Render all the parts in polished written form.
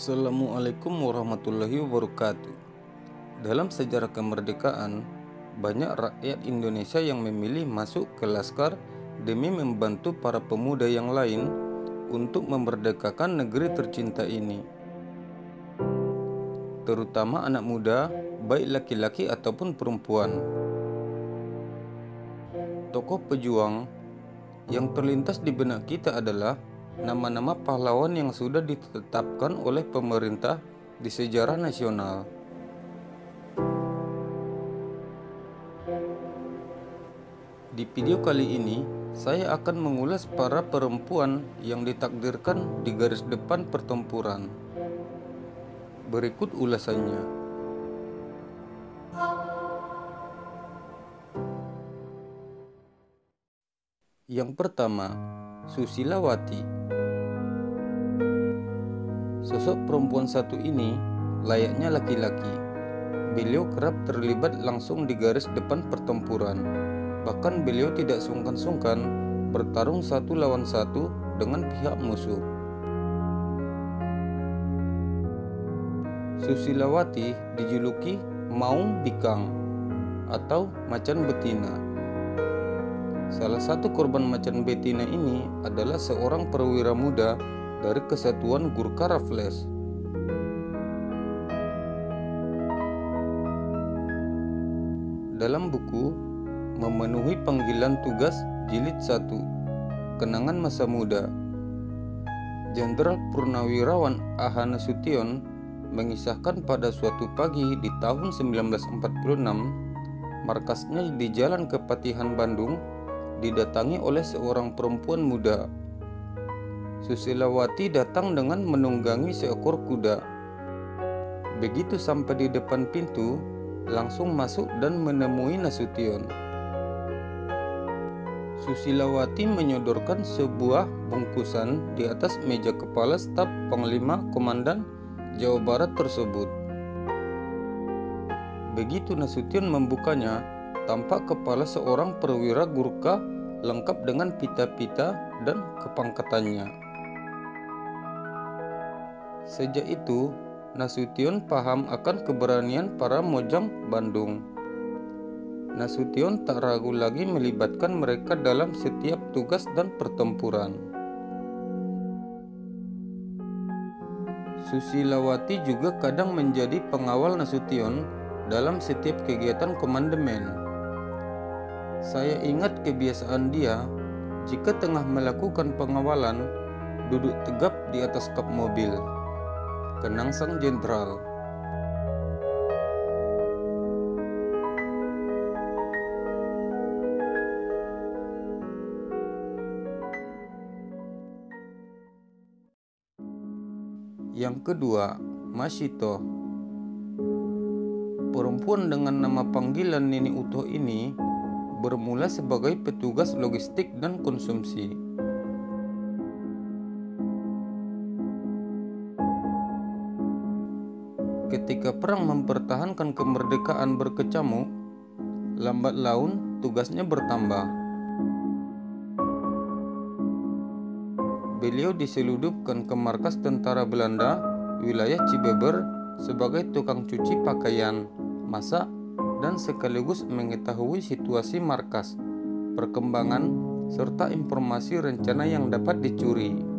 Assalamualaikum warahmatullahi wabarakatuh. Dalam sejarah kemerdekaan, banyak rakyat Indonesia yang memilih masuk ke Laskar demi membantu para pemuda yang lain untuk memerdekakan negeri tercinta ini. Terutama anak muda, baik laki-laki ataupun perempuan. Tokoh pejuang yang terlintas di benak kita adalah nama-nama pahlawan yang sudah ditetapkan oleh pemerintah di sejarah nasional. Di video kali ini, saya akan mengulas para perempuan yang ditakdirkan di garis depan pertempuran. Berikut ulasannya. Yang pertama, Susilawati. Sosok perempuan satu ini layaknya laki-laki. Beliau kerap terlibat langsung di garis depan pertempuran. Bahkan beliau tidak sungkan-sungkan bertarung satu lawan satu dengan pihak musuh. Susilawati dijuluki Maung Bikang atau macan betina. Salah satu korban macan betina ini adalah seorang perwira muda dari Kesatuan Gurkha Raffles. Dalam buku Memenuhi Panggilan Tugas Jilid 1, Kenangan Masa Muda, Jenderal Purnawirawan A.H. Nasution mengisahkan pada suatu pagi di tahun 1946, markasnya di Jalan Kepatihan Bandung didatangi oleh seorang perempuan muda. Susilawati datang dengan menunggangi seekor kuda. Begitu sampai di depan pintu, langsung masuk dan menemui Nasution. Susilawati menyodorkan sebuah bungkusan di atas meja kepala staf Panglima Komandan Jawa Barat tersebut. Begitu Nasution membukanya, tampak kepala seorang perwira Gurkha lengkap dengan pita-pita dan kepangkatannya. Sejak itu, Nasution paham akan keberanian para Mojang Bandung. Nasution tak ragu lagi melibatkan mereka dalam setiap tugas dan pertempuran. Susilawati juga kadang menjadi pengawal Nasution dalam setiap kegiatan komandemen. Saya ingat kebiasaan dia, jika tengah melakukan pengawalan, duduk tegap di atas kap mobil. Kenang sang jenderal. Yang kedua, Masito. Perempuan dengan nama panggilan Nini Utoh ini bermula sebagai petugas logistik dan konsumsi. Ketika perang mempertahankan kemerdekaan berkecamuk, lambat laun tugasnya bertambah. Beliau diseludupkan ke markas tentara Belanda, wilayah Cibeber, sebagai tukang cuci pakaian, masak, dan sekaligus mengetahui situasi markas, perkembangan, serta informasi rencana yang dapat dicuri.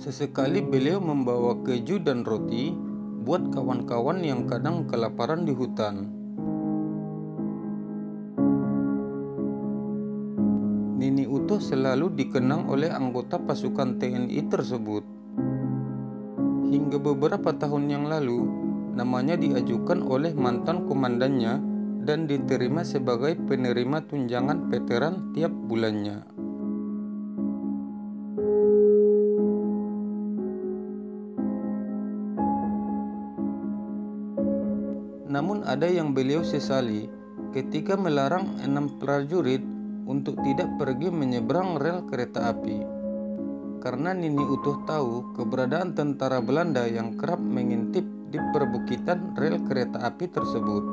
Sesekali beliau membawa keju dan roti buat kawan-kawan yang kadang kelaparan di hutan. Nini Utoh selalu dikenang oleh anggota pasukan TNI tersebut. Hingga beberapa tahun yang lalu, namanya diajukan oleh mantan komandannya dan diterima sebagai penerima tunjangan veteran tiap bulannya. Namun ada yang beliau sesali ketika melarang 6 prajurit untuk tidak pergi menyeberang rel kereta api. Karena Nini Utoh tahu keberadaan tentara Belanda yang kerap mengintip di perbukitan rel kereta api tersebut.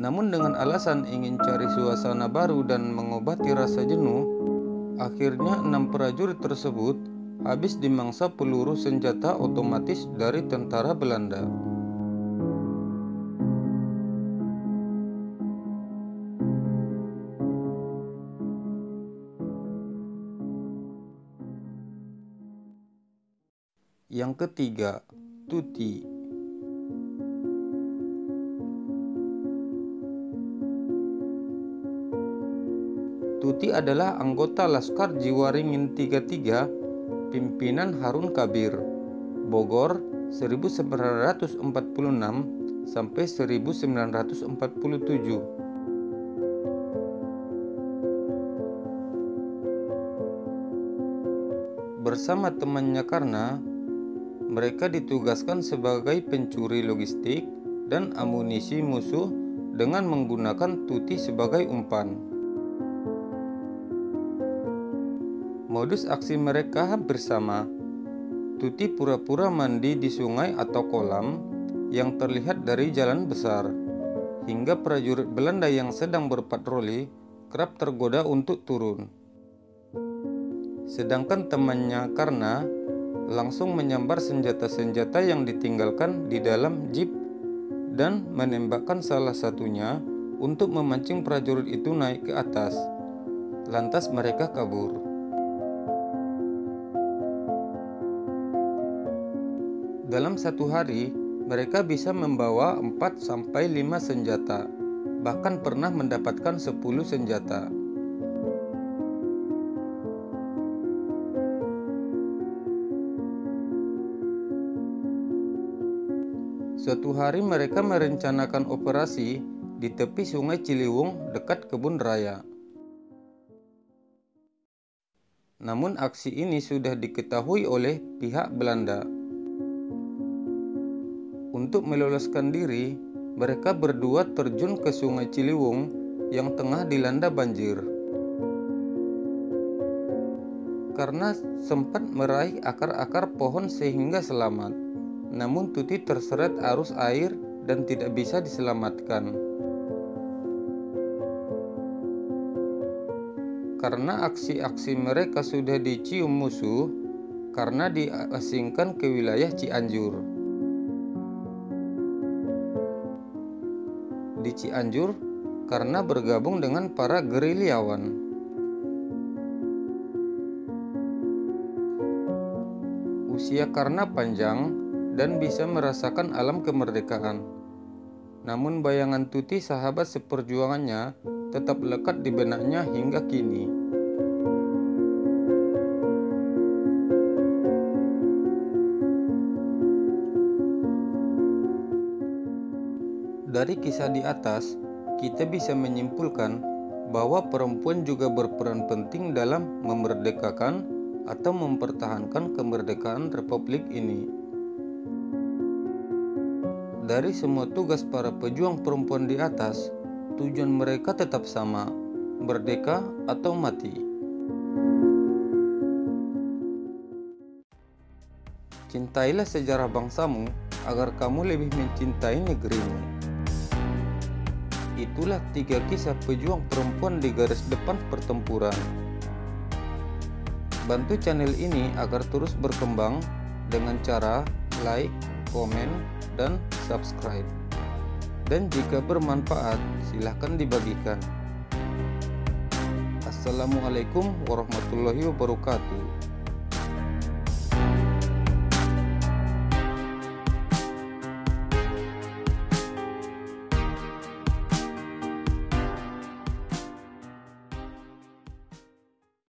Namun dengan alasan ingin cari suasana baru dan mengobati rasa jenuh, akhirnya 6 prajurit tersebut habis dimangsa peluru senjata otomatis dari tentara Belanda. Yang ketiga, Tuti. Tuti adalah anggota Laskar Jiwaringin 33 pimpinan Harun Kabir, Bogor 1946 sampai 1947. Bersama temannya karena mereka ditugaskan sebagai pencuri logistik dan amunisi musuh dengan menggunakan Tuti sebagai umpan. Modus aksi mereka hampir sama. Tuti pura-pura mandi di sungai atau kolam yang terlihat dari jalan besar, hingga prajurit Belanda yang sedang berpatroli kerap tergoda untuk turun. Sedangkan temannya karena langsung menyambar senjata-senjata yang ditinggalkan di dalam jeep dan menembakkan salah satunya untuk memancing prajurit itu naik ke atas. Lantas mereka kabur. Dalam satu hari, mereka bisa membawa 4-5 senjata, bahkan pernah mendapatkan 10 senjata. Suatu hari mereka merencanakan operasi di tepi Sungai Ciliwung dekat kebun raya. Namun aksi ini sudah diketahui oleh pihak Belanda. Untuk meloloskan diri, mereka berdua terjun ke Sungai Ciliwung yang tengah dilanda banjir. Karena sempat meraih akar-akar pohon sehingga selamat. Namun Tuti terseret arus air dan tidak bisa diselamatkan. Karena aksi-aksi mereka sudah dicium musuh karena diasingkan ke wilayah Cianjur. Di Cianjur karena bergabung dengan para gerilyawan. Usia karena panjang dan bisa merasakan alam kemerdekaan. Namun bayangan Tuti sahabat seperjuangannya tetap lekat di benaknya hingga kini. Dari kisah di atas, kita bisa menyimpulkan bahwa perempuan juga berperan penting dalam memerdekakan atau mempertahankan kemerdekaan Republik ini. Dari semua tugas para pejuang perempuan di atas, tujuan mereka tetap sama, merdeka atau mati. Cintailah sejarah bangsamu agar kamu lebih mencintai negerimu. Itulah 3 kisah pejuang perempuan di garis depan pertempuran. Bantu channel ini agar terus berkembang dengan cara like, komen, dan subscribe. Dan jika bermanfaat, silahkan dibagikan. Assalamualaikum warahmatullahi wabarakatuh.